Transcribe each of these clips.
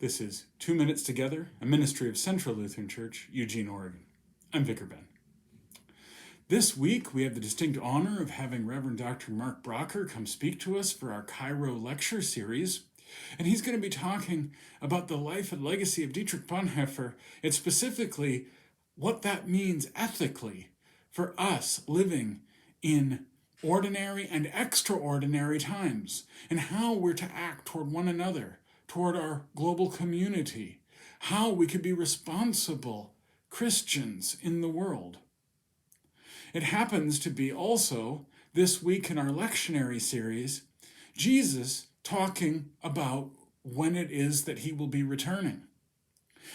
This is 2 Minutes Together, a ministry of Central Lutheran Church, Eugene, Oregon. I'm Vicar Ben. This week, we have the distinct honor of having Reverend Dr. Mark Brocker come speak to us for our Cairo lecture series. And he's going to be talking about the life and legacy of Dietrich Bonhoeffer, and specifically what that means ethically for us living in ordinary and extraordinary times, and how we're to act toward one another, toward our global community, how we could be responsible Christians in the world. It happens to be also, this week in our lectionary series, Jesus talking about when it is that he will be returning.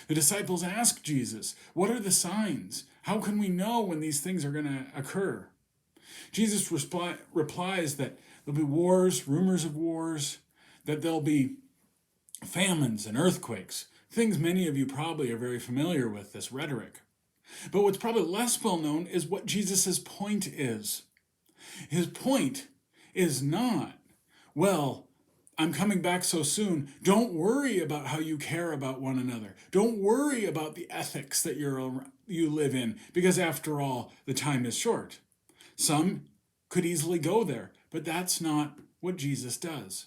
The disciples ask Jesus, what are the signs? How can we know when these things are going to occur? Jesus replies that there'll be wars, rumors of wars, that there'll be famines and earthquakes, things many of you probably are very familiar with, this rhetoric. But what's probably less well known is what Jesus' point is. His point is not, well, I'm coming back so soon. Don't worry about how you care about one another. Don't worry about the ethics that you live in, because after all, the time is short. Some could easily go there, but that's not what Jesus does.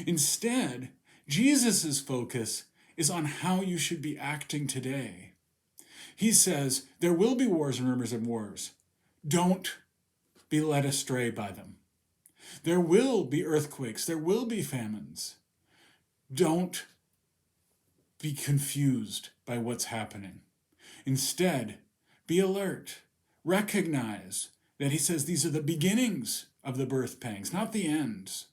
Instead, Jesus' focus is on how you should be acting today. He says, there will be wars and rumors of wars. Don't be led astray by them. There will be earthquakes. There will be famines. Don't be confused by what's happening. Instead, be alert. Recognize that he says these are the beginnings of the birth pangs, not the ends.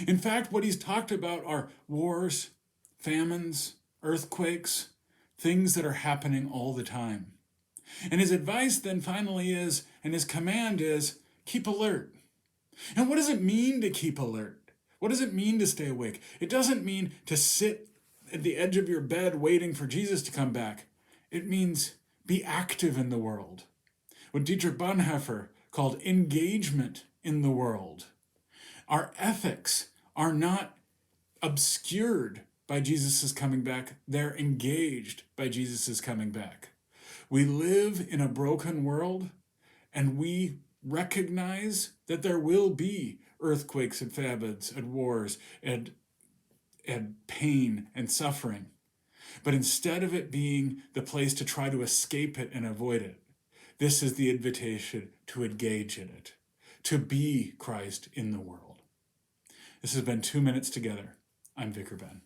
In fact, what he's talked about are wars, famines, earthquakes, things that are happening all the time. And his advice then finally is, and his command is, keep alert. And what does it mean to keep alert? What does it mean to stay awake? It doesn't mean to sit at the edge of your bed waiting for Jesus to come back. It means be active in the world. What Dietrich Bonhoeffer called engagement in the world. Our ethics are not obscured by Jesus' coming back. They're engaged by Jesus' coming back. We live in a broken world, and we recognize that there will be earthquakes and famines and wars and pain and suffering. But instead of it being the place to try to escape it and avoid it, this is the invitation to engage in it, to be Christ in the world. This has been 2 Minutes Together. I'm Vicar Ben.